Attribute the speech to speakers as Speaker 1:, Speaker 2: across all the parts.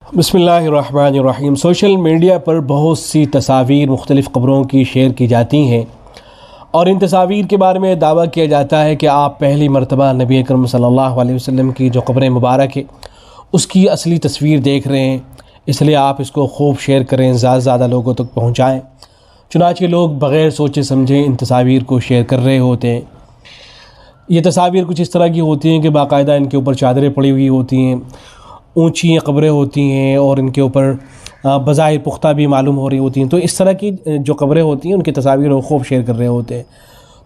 Speaker 1: بسم اللہ الرحمن الرحیم۔ سوشل میڈیا پر بہت سی تصاویر مختلف قبروں کی شیئر کی جاتی ہیں اور ان تصاویر کے بارے میں دعویٰ کیا جاتا ہے کہ آپ پہلی مرتبہ نبی اکرم صلی اللہ علیہ وسلم کی جو قبر مبارک ہے اس کی اصلی تصویر دیکھ رہے ہیں، اس لیے آپ اس کو خوب شیئر کریں، زیادہ سے زیادہ لوگوں تک پہنچائیں۔ چنانچہ لوگ بغیر سوچے سمجھے ان تصاویر کو شیئر کر رہے ہوتے ہیں۔ یہ تصاویر کچھ اس طرح کی ہوتی ہیں کہ باقاعدہ ان کے اوپر چادریں پڑی ہوئی ہوتی ہیں، اونچی قبریں ہوتی ہیں اور ان کے اوپر بظاہر پختہ بھی معلوم ہو رہی ہوتی ہیں۔ تو اس طرح کی جو قبریں ہوتی ہیں ان کی تصاویر وہ خوب شیئر کر رہے ہوتے ہیں۔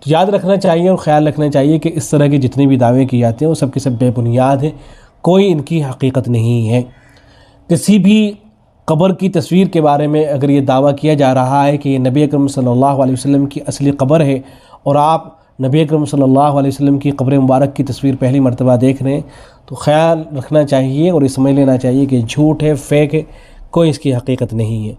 Speaker 1: تو یاد رکھنا چاہیے اور خیال رکھنا چاہیے کہ اس طرح کے جتنے بھی دعوے کیے جاتے ہیں وہ سب کے سب بے بنیاد ہیں، کوئی ان کی حقیقت نہیں ہے۔ کسی بھی قبر کی تصویر کے بارے میں اگر یہ دعویٰ کیا جا رہا ہے کہ یہ نبی اکرم صلی اللہ علیہ وسلم کی اصلی قبر ہے اور آپ نبی اکرم صلی اللہ علیہ وسلم کی قبر مبارک کی تصویر پہلی مرتبہ دیکھ رہے ہیں، تو خیال رکھنا چاہیے اور یہ سمجھ لینا چاہیے کہ جھوٹ ہے، فیک ہے، کوئی اس کی حقیقت نہیں ہے۔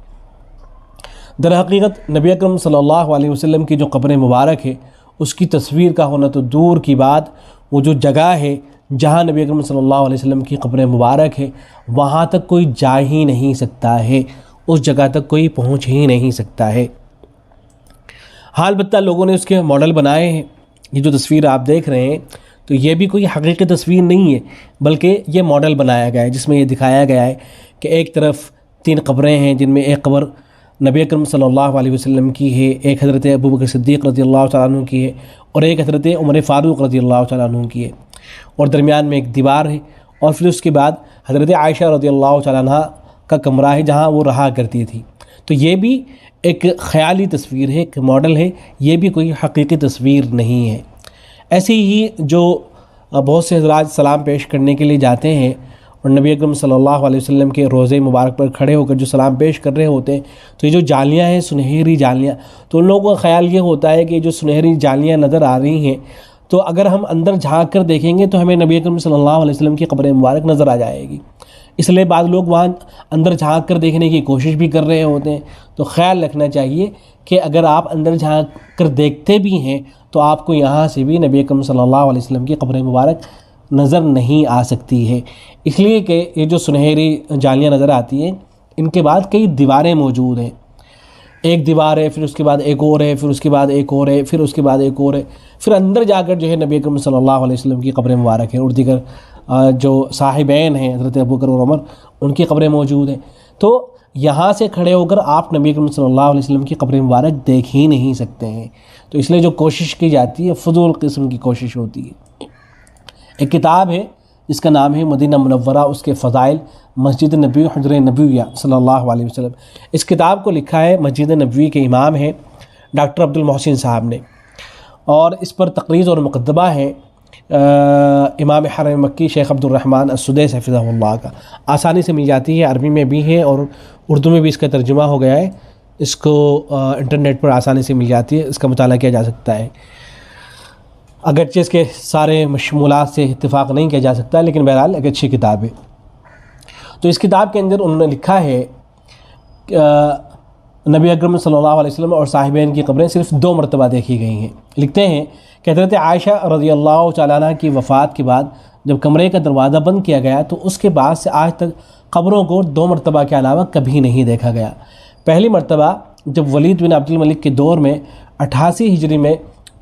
Speaker 1: در حقیقت نبی اکرم صلی اللہ علیہ وسلم کی جو قبر مبارک ہے اس کی تصویر کا ہونا تو دور کی بات، وہ جو جگہ ہے جہاں نبی اکرم صلی اللہ علیہ وسلم کی قبر مبارک ہے وہاں تک کوئی جا ہی نہیں سکتا ہے، اس جگہ تک کوئی پہنچ ہی نہیں سکتا ہے۔ ہاں البتہ لوگوں نے اس کے ماڈل بنائے ہیں۔ یہ جو تصویر آپ دیکھ رہے ہیں تو یہ بھی کوئی حقیقی تصویر نہیں ہے، بلکہ یہ ماڈل بنایا گیا ہے جس میں یہ دکھایا گیا ہے کہ ایک طرف 3 قبریں ہیں جن میں ایک قبر نبی اکرم صلی اللہ علیہ وسلم کی ہے، ایک حضرت ابوبکر صدیق رضی اللہ تعالیٰ عنہ کی ہے اور ایک حضرت عمر فاروق رضی اللہ تعالیٰ عنہ کی ہے، اور درمیان میں ایک دیوار ہے، اور پھر اس کے بعد حضرت عائشہ رضی اللہ تعالیٰ عنہ کا کمرہ ہے جہاں وہ رہا کرتی تھی۔ تو یہ بھی ایک خیالی تصویر ہے، ایک ماڈل ہے، یہ بھی کوئی حقیقی تصویر نہیں ہے۔ ایسے ہی جو بہت سے حضرات سلام پیش کرنے کے لیے جاتے ہیں اور نبی اکرم صلی اللہ علیہ وسلم کے روضے مبارک پر کھڑے ہو کر جو سلام پیش کر رہے ہوتے ہیں، تو یہ جو جالیاں ہیں سنہری جالیاں، تو ان لوگوں کا خیال یہ ہوتا ہے کہ جو سنہری جالیاں نظر آ رہی ہیں تو اگر ہم اندر جھانک کر دیکھیں گے تو ہمیں نبی اکرم صلی اللہ علیہ وسلم کی قبر مبارک نظر آ جائے گی، اس لیے بعض لوگ وہاں اندر جھانک کر دیکھنے کی کوشش بھی کر رہے ہوتے ہیں۔ تو خیال رکھنا چاہیے کہ اگر آپ اندر جھانک کر دیکھتے بھی ہیں تو آپ کو یہاں سے بھی نبی اکرم صلی اللہ علیہ وسلم کی قبر مبارک نظر نہیں آ سکتی ہے، اس لیے کہ یہ جو سنہری جالیاں نظر آتی ہیں ان کے بعد کئی دیواریں موجود ہیں، ایک دیوار ہے، پھر اس کے بعد ایک اور ہے، پھر اس کے بعد ایک اور ہے، پھر اس کے بعد ایک اور ہے، پھر اندر جا کر جو ہے نبی اکرم صلی اللہ علیہ وسلم کی قبر مبارک ہے اور دیگر جو صاحبین ہیں حضرت ابوبکر اور عمر ان کی قبریں موجود ہیں۔ تو یہاں سے کھڑے ہو کر آپ نبی اکرم صلی اللہ علیہ وسلم کی قبر مبارک دیکھ ہی نہیں سکتے ہیں، تو اس لیے جو کوشش کی جاتی ہے فضول قسم کی کوشش ہوتی ہے۔ ایک کتاب ہے جس کا نام ہے مدینہ منورہ، اس کے فضائل، مسجد نبوی حجر نبویہ صلی اللہ علیہ وسلم۔ اس کتاب کو لکھا ہے مسجد نبوی کے امام ہیں ڈاکٹر عبد المحسن صاحب نے، اور اس پر تقریر اور مقدمہ ہے امام حرم مکی شیخ عبد الرحمن السدیس حفظہ اللہ کا، آسانی سے مل جاتی ہے، عربی میں بھی ہے اور اردو میں بھی اس کا ترجمہ ہو گیا ہے، اس کو انٹرنیٹ پر آسانی سے مل جاتی ہے، اس کا مطالعہ کیا جا سکتا ہے، اگرچہ اس کے سارے مشمولات سے اتفاق نہیں کیا جا سکتا لیکن بہرحال ایک اچھی کتاب ہے۔ تو اس کتاب کے اندر انہوں نے لکھا ہے نبی اکرم صلی اللہ علیہ وسلم اور صاحبین کی قبریں صرف 2 مرتبہ دیکھی گئی ہیں۔ لکھتے ہیں کہ حضرت عائشہ رضی اللہ تعالیٰ عنہ کی وفات کے بعد جب کمرے کا دروازہ بند کیا گیا تو اس کے بعد سے آج تک قبروں کو 2 مرتبہ کے علاوہ کبھی نہیں دیکھا گیا۔ پہلی مرتبہ جب ولید بن عبد الملک کے دور میں 88 ہجری میں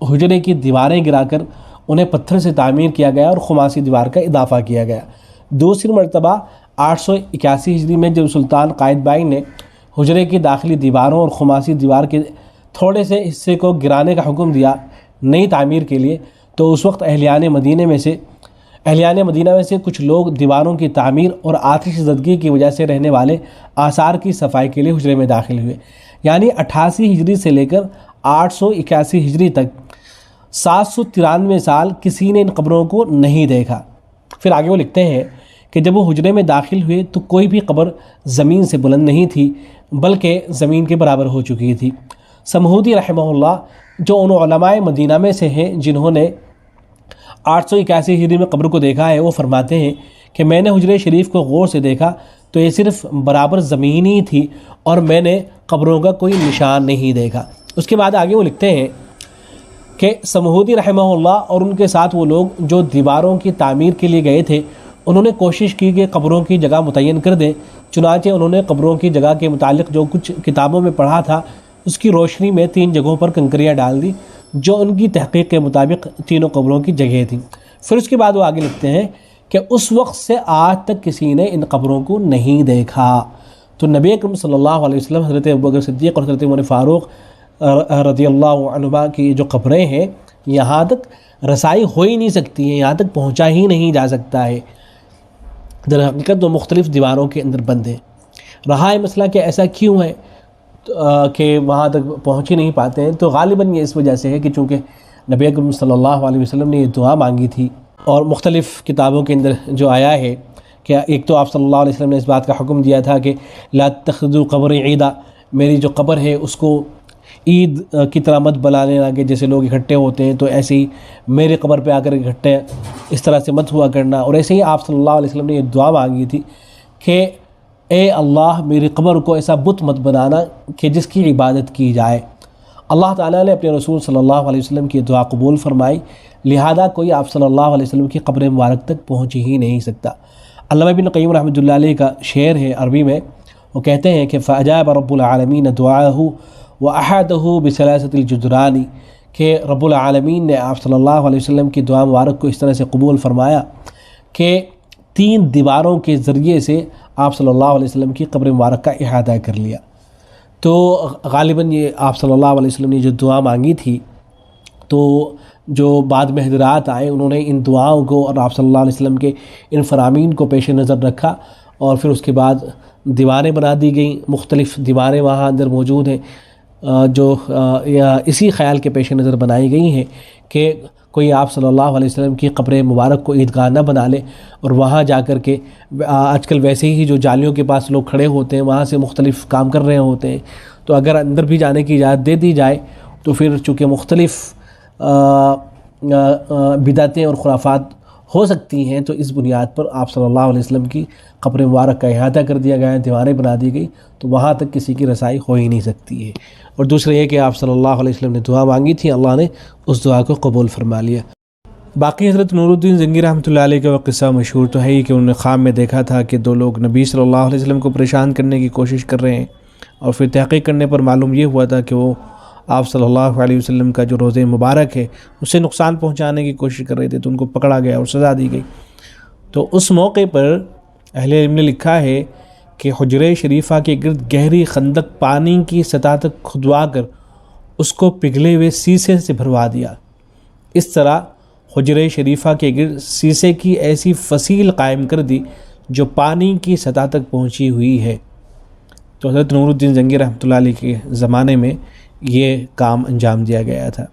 Speaker 1: حجرے کی دیواریں گرا کر انہیں پتھر سے تعمیر کیا گیا اور خماسی دیوار کا اضافہ کیا گیا۔ دوسری مرتبہ 881 ہجری میں جب سلطان قائتبائی نے حجرے کی داخلی دیواروں اور خماسی دیوار کے تھوڑے سے حصے کو گرانے کا حکم دیا نئی تعمیر کے لیے، تو اس وقت اہلیان مدینہ میں سے کچھ لوگ دیواروں کی تعمیر اور آتش زدگی کی وجہ سے رہنے والے آثار کی صفائی کے لیے حجرے میں داخل ہوئے۔ یعنی 88 ہجری سے لے کر 881 ہجری تک 793 سال کسی نے ان قبروں کو نہیں دیکھا۔ پھر آگے وہ لکھتے ہیں کہ جب وہ حجرے میں داخل ہوئے تو کوئی بھی قبر زمین سے بلند نہیں تھی بلکہ زمین کے برابر ہو چکی تھی۔ سمہودی رحمہ اللہ جو ان علماء مدینہ میں سے ہیں جنہوں نے 881 ہجری میں قبر کو دیکھا ہے، وہ فرماتے ہیں کہ میں نے حجرے شریف کو غور سے دیکھا تو یہ صرف برابر زمین ہی تھی اور میں نے قبروں کا کوئی نشان نہیں دیکھا۔ اس کے بعد آگے وہ لکھتے ہیں کہ سمہودی رحمہ اللہ اور ان کے ساتھ وہ لوگ جو دیواروں کی تعمیر کے لیے گئے تھے انہوں نے کوشش کی کہ قبروں کی جگہ متعین کر دیں، چنانچہ انہوں نے قبروں کی جگہ کے متعلق جو کچھ کتابوں میں پڑھا تھا اس کی روشنی میں 3 جگہوں پر کنکریاں ڈال دی جو ان کی تحقیق کے مطابق تینوں قبروں کی جگہ تھیں۔ پھر اس کے بعد وہ آگے لکھتے ہیں کہ اس وقت سے آج تک کسی نے ان قبروں کو نہیں دیکھا۔ تو نبی اکرم صلی اللہ علیہ وسلم، حضرت ابوبکر صدیق اور حضرت عمر فاروق رضی اللہ عنہما کی جو قبریں ہیں یہاں تک رسائی ہو ہی نہیں سکتی ہیں، یہاں تک پہنچا ہی نہیں جا سکتا ہے۔ در حقیقت وہ مختلف دیواروں کے اندر بند ہیں۔ رہا ہے مسئلہ کہ ایسا کیوں ہے کہ وہاں تک پہنچ ہی نہیں پاتے ہیں، تو غالباً یہ اس وجہ سے ہے کہ چونکہ نبی اکرم صلی اللہ علیہ وسلم نے یہ دعا مانگی تھی، اور مختلف کتابوں کے اندر جو آیا ہے کہ ایک تو آپ صلی اللہ علیہ وسلم نے اس بات کا حکم دیا تھا کہ لا تتخذوا قبری عیدا، میری جو قبر ہے اس کو عید کی طرح مت بنا لینا کہ جیسے لوگ اکٹھے ہوتے ہیں تو ایسے ہی میرے قبر پہ آ کر اکٹھے اس طرح سے مت ہوا کرنا۔ اور ایسے ہی آپ صلی اللہ علیہ وسلم نے یہ دعا مانگی تھی کہ اے اللہ میری قبر کو ایسا بت مت بنانا کہ جس کی عبادت کی جائے۔ اللہ تعالیٰ نے اپنے رسول صلی اللہ علیہ وسلم کی دعا قبول فرمائی، لہذا کوئی آپ صلی اللہ علیہ وسلم کی قبر مبارک تک پہنچ ہی نہیں سکتا۔ علامہ ابن قیم رحمۃ اللہ علیہ کا شعر ہے عربی میں، وہ کہتے ہیں کہ فَأَجَابَ رَبُّ الْعَالَمِينَ دُعَاءَهُ وَأَحَدَهُ بِثَلَاثَةِ الْجُدْرَانِ، کہ رب العالمین نے آپ صلی اللہ علیہ وسلم کی دعا مبارک کو اس طرح سے قبول فرمایا کہ 3 دیواروں کے ذریعے سے آپ صلی اللہ علیہ وسلم کی قبر مبارک کا احاطہ کر لیا۔ تو غالباً یہ آپ صلی اللہ علیہ وسلم نے جو دعا مانگی تھی، تو جو بعد میں حضرات آئے انہوں نے ان دعاؤں کو اور آپ صلی اللہ علیہ وسلم کے ان فرامین کو پیش نظر رکھا، اور پھر اس کے بعد دیواریں بنا دی گئیں، مختلف دیواریں وہاں اندر موجود ہیں جو اسی خیال کے پیش نظر بنائی گئی ہیں کہ کوئی آپ صلی اللہ علیہ وسلم کی قبر مبارک کو عیدگاہ نہ بنا لے اور وہاں جا کر کے آج کل ویسے ہی جو جالیوں کے پاس لوگ کھڑے ہوتے ہیں وہاں سے مختلف کام کر رہے ہوتے ہیں، تو اگر اندر بھی جانے کی اجازت دے دی جائے تو پھر چونکہ مختلف بدعتیں اور خرافات ہو سکتی ہیں، تو اس بنیاد پر آپ صلی اللہ علیہ وسلم کی قبر مبارک کا احاطہ کر دیا گیا ہے، دیواریں بنا دی گئی، تو وہاں تک کسی کی رسائی ہو ہی نہیں سکتی ہے۔ اور دوسرے یہ کہ آپ صلی اللہ علیہ وسلم نے دعا مانگی تھی، اللہ نے اس دعا کو قبول فرما لیا۔ باقی حضرت نور الدین زنگی رحمۃ اللہ علیہ کا وہ قصہ مشہور تو ہے ہی کہ انہوں نے خواب میں دیکھا تھا کہ 2 لوگ نبی صلی اللہ علیہ وسلم کو پریشان کرنے کی کوشش کر رہے ہیں، اور پھر تحقیق کرنے پر معلوم یہ ہوا تھا کہ وہ آپ صلی اللہ علیہ وسلم کا جو روضہ مبارک ہے اسے نقصان پہنچانے کی کوشش کر رہے تھے، تو ان کو پکڑا گیا اور سزا دی گئی۔ تو اس موقع پر اہل علم نے لکھا ہے کہ حجرہ شریفہ کے گرد گہری خندق پانی کی سطح تک کھدوا کر اس کو پگھلے ہوئے سیسے سے بھروا دیا۔ اس طرح حجرہ شریفہ کے گرد سیسے کی ایسی فصیل قائم کر دی جو پانی کی سطح تک پہنچی ہوئی ہے۔ تو حضرت نور الدین زنگی رحمۃ اللہ علیہ کے زمانے میں یہ کام انجام دیا گیا تھا۔